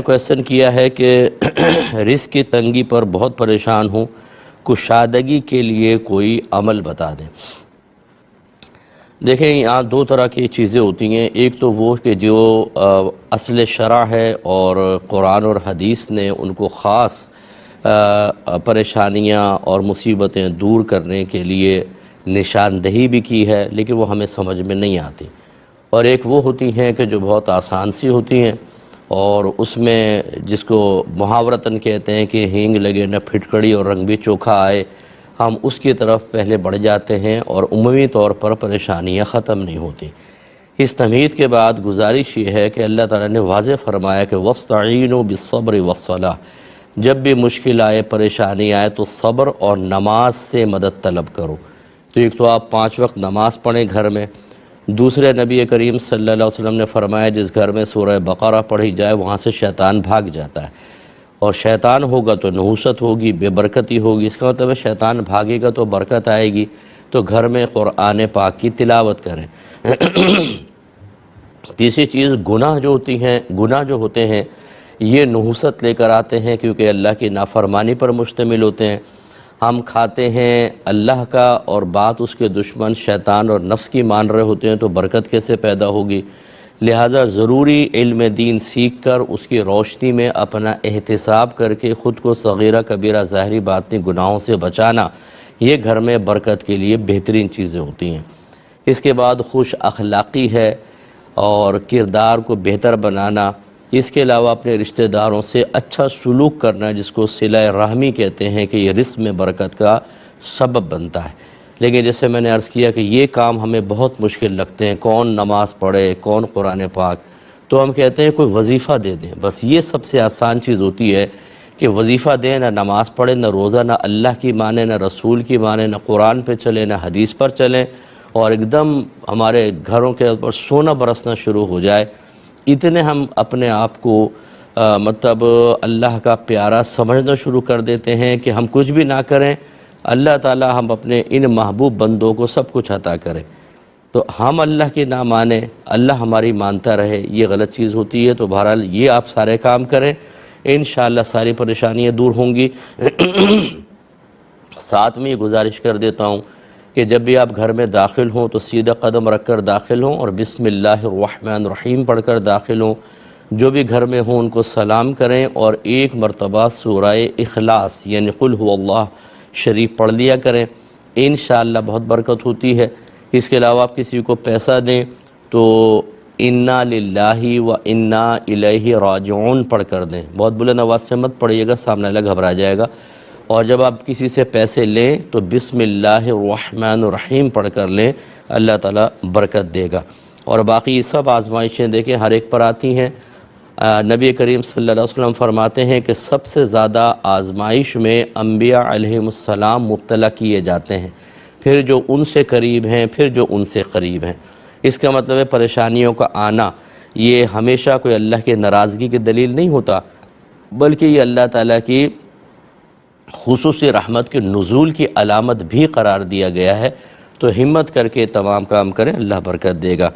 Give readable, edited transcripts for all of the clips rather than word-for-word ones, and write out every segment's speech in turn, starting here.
Question کیا ہے کہ رزق کی تنگی پر بہت پریشان ہوں، کشادگی کے لیے کوئی عمل بتا دیں۔ دیکھیں یہاں دو طرح کی چیزیں ہوتی ہیں، ایک تو وہ کہ جو اصل شرع ہے اور قرآن اور حدیث نے ان کو خاص پریشانیاں اور مصیبتیں دور کرنے کے لیے نشاندہی بھی کی ہے، لیکن وہ ہمیں سمجھ میں نہیں آتی، اور ایک وہ ہوتی ہیں کہ جو بہت آسان سی ہوتی ہیں، اور اس میں جس کو محاورتاً کہتے ہیں کہ ہینگ لگے نہ پھٹکڑی اور رنگ بھی چوکھا آئے، ہم اس کی طرف پہلے بڑھ جاتے ہیں اور عمومی طور پر پریشانیاں ختم نہیں ہوتی۔ اس تمہید کے بعد گزارش یہ ہے کہ اللہ تعالیٰ نے واضح فرمایا کہ وَاسْتَعِینُوا بِالصَّبْرِ وَالصَّلَاةِ، جب بھی مشکل آئے، پریشانی آئے تو صبر اور نماز سے مدد طلب کرو۔ تو ایک تو آپ 5 وقت نماز پڑھیں گھر میں، دوسرے نبی کریم صلی اللہ علیہ وسلم نے فرمایا جس گھر میں سورہ بقرہ پڑھی جائے وہاں سے شیطان بھاگ جاتا ہے، اور شیطان ہوگا تو نحوست ہوگی، بے برکتی ہوگی، اس کا مطلب ہے شیطان بھاگے گا تو برکت آئے گی۔ تو گھر میں قرآن پاک کی تلاوت کریں۔ تیسری چیز گناہ جو ہوتے ہیں یہ نحوست لے کر آتے ہیں، کیونکہ اللہ کی نافرمانی پر مشتمل ہوتے ہیں۔ ہم کھاتے ہیں اللہ کا اور بات اس کے دشمن شیطان اور نفس کی مان رہے ہوتے ہیں، تو برکت کیسے پیدا ہوگی؟ لہٰذا ضروری علم دین سیکھ کر اس کی روشنی میں اپنا احتساب کر کے خود کو صغیرہ کبیرہ ظاہری باطنی گناہوں سے بچانا، یہ گھر میں برکت کے لیے بہترین چیزیں ہوتی ہیں۔ اس کے بعد خوش اخلاقی ہے اور کردار کو بہتر بنانا، اس کے علاوہ اپنے رشتہ داروں سے اچھا سلوک کرنا جس کو صلہ رحمی کہتے ہیں کہ یہ رزق میں برکت کا سبب بنتا ہے۔ لیکن جیسے میں نے عرض کیا کہ یہ کام ہمیں بہت مشکل لگتے ہیں، کون نماز پڑھے، کون قرآن پاک، تو ہم کہتے ہیں کوئی وظیفہ دے دیں، بس یہ سب سے آسان چیز ہوتی ہے کہ وظیفہ دیں، نہ نماز پڑھیں، نہ روزہ، نہ اللہ کی مانیں، نہ رسول کی مانیں، نہ قرآن پہ چلیں، نہ حدیث پر چلیں، اور ایک دم ہمارے گھروں کے اوپر سونا برسنا شروع ہو جائے۔ اتنے ہم اپنے آپ کو مطلب اللہ کا پیارا سمجھنا شروع کر دیتے ہیں کہ ہم کچھ بھی نہ کریں، اللہ تعالیٰ ہم اپنے ان محبوب بندوں کو سب کچھ عطا کرے، تو ہم اللہ کی نہ مانیں، اللہ ہماری مانتا رہے، یہ غلط چیز ہوتی ہے۔ تو بہرحال یہ آپ سارے کام کریں، انشاءاللہ ساری پریشانیاں دور ہوں گی۔ ساتھ میں یہ گزارش کر دیتا ہوں کہ جب بھی آپ گھر میں داخل ہوں تو سیدھا قدم رکھ کر داخل ہوں اور بسم اللہ الرحمن الرحیم پڑھ کر داخل ہوں۔ جو بھی گھر میں ہوں ان کو سلام کریں اور ایک مرتبہ سورہ اخلاص یعنی قل هو اللہ شریف پڑھ لیا کریں، انشاءاللہ بہت برکت ہوتی ہے۔ اس کے علاوہ آپ کسی کو پیسہ دیں تو انا للہ و انا الیہ راجعون پڑھ کر دیں، بہت بلند آواز سے مت پڑھیے گا، سامنے والا گھبرا جائے گا۔ اور جب آپ کسی سے پیسے لیں تو بسم اللہ الرحمن الرحیم پڑھ کر لیں، اللہ تعالیٰ برکت دے گا۔ اور باقی یہ سب آزمائشیں دیکھیں ہر ایک پر آتی ہیں۔ نبی کریم صلی اللہ علیہ وسلم فرماتے ہیں کہ سب سے زیادہ آزمائش میں انبیاء علیہم السلام مبتلا کیے جاتے ہیں، پھر جو ان سے قریب ہیں، پھر جو ان سے قریب ہیں۔ اس کا مطلب ہے پریشانیوں کا آنا یہ ہمیشہ کوئی اللہ کی ناراضگی کی دلیل نہیں ہوتا، بلکہ یہ اللہ تعالیٰ کی خصوصی رحمت کے نزول کی علامت بھی قرار دیا گیا ہے۔ تو ہمت کر کے تمام کام کریں، اللہ برکت دے گا۔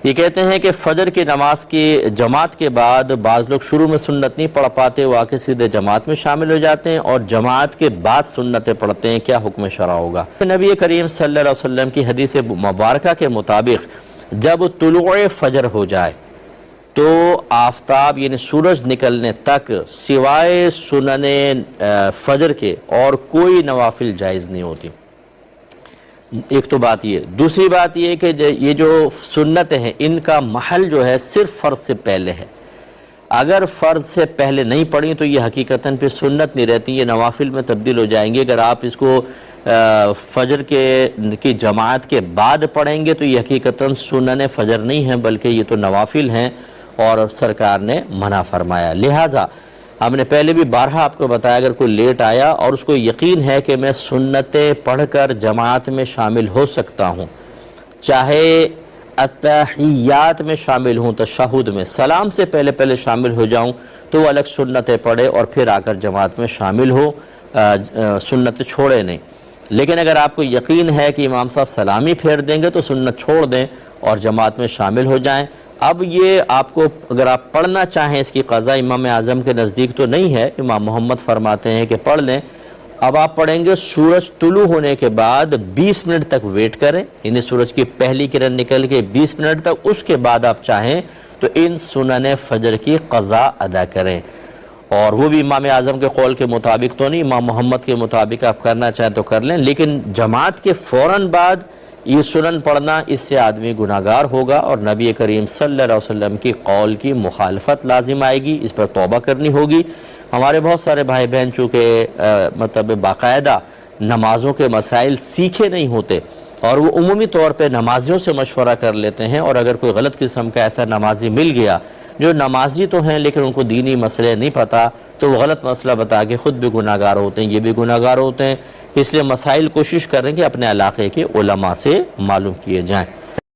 یہ کہتے ہیں کہ فجر کی نماز کی جماعت کے بعد بعض لوگ شروع میں سنت نہیں پڑھ پاتے، وہ آ کے سیدھے جماعت میں شامل ہو جاتے ہیں، اور جماعت کے بعد سنتیں پڑھتے ہیں، کیا حکم شرع ہوگا؟ نبی کریم صلی اللہ علیہ وسلم کی حدیث مبارکہ کے مطابق جب طلوع فجر ہو جائے تو آفتاب یعنی سورج نکلنے تک سوائے سنن فجر کے اور کوئی نوافل جائز نہیں ہوتی۔ ایک تو بات یہ، دوسری بات یہ کہ یہ جو سنتیں ہیں ان کا محل جو ہے صرف فرض سے پہلے ہے۔ اگر فرض سے پہلے نہیں پڑھیں تو یہ حقیقتاً پہ سنت نہیں رہتی، یہ نوافل میں تبدیل ہو جائیں گے۔ اگر آپ اس کو فجر کی جماعت کے بعد پڑھیں گے تو یہ حقیقتاً سنن فجر نہیں ہیں، بلکہ یہ تو نوافل ہیں اور سرکار نے منع فرمایا۔ لہٰذا ہم نے پہلے بھی بارہا آپ کو بتایا، اگر کوئی لیٹ آیا اور اس کو یقین ہے کہ میں سنتیں پڑھ کر جماعت میں شامل ہو سکتا ہوں، چاہے اتحیات میں شامل ہوں، تشہد میں سلام سے پہلے شامل ہو جاؤں، تو وہ الگ سنتیں پڑھے اور پھر آ کر جماعت میں شامل ہو، سنت چھوڑے نہیں۔ لیکن اگر آپ کو یقین ہے کہ امام صاحب سلامی پھیر دیں گے تو سنت چھوڑ دیں اور جماعت میں شامل ہو جائیں۔ اب یہ آپ کو اگر آپ پڑھنا چاہیں اس کی قضا امام اعظم کے نزدیک تو نہیں ہے، امام محمد فرماتے ہیں کہ پڑھ لیں۔ اب آپ پڑھیں گے سورج طلوع ہونے کے بعد 20 منٹ تک ویٹ کریں، یعنی سورج کی پہلی کرن نکل کے 20 منٹ تک، اس کے بعد آپ چاہیں تو ان سنن فجر کی قضا ادا کریں، اور وہ بھی امام اعظم کے قول کے مطابق تو نہیں، امام محمد کے مطابق آپ کرنا چاہیں تو کر لیں، لیکن جماعت کے فوراً بعد یہ سنن پڑھنا، اس سے آدمی گناہگار ہوگا اور نبی کریم صلی اللہ علیہ وسلم کی قول کی مخالفت لازم آئے گی، اس پر توبہ کرنی ہوگی۔ ہمارے بہت سارے بھائی بہن چونکہ مطلب باقاعدہ نمازوں کے مسائل سیکھے نہیں ہوتے، اور وہ عمومی طور پہ نمازیوں سے مشورہ کر لیتے ہیں، اور اگر کوئی غلط قسم کا ایسا نمازی مل گیا جو نمازی تو ہیں لیکن ان کو دینی مسئلے نہیں پتہ، تو وہ غلط مسئلہ بتا کے خود بھی گناہگار ہوتے ہیں، یہ بھی گناہگار ہوتے ہیں۔ اس لیے مسائل کوشش کریں کہ اپنے علاقے کے علماء سے معلوم کیے جائیں۔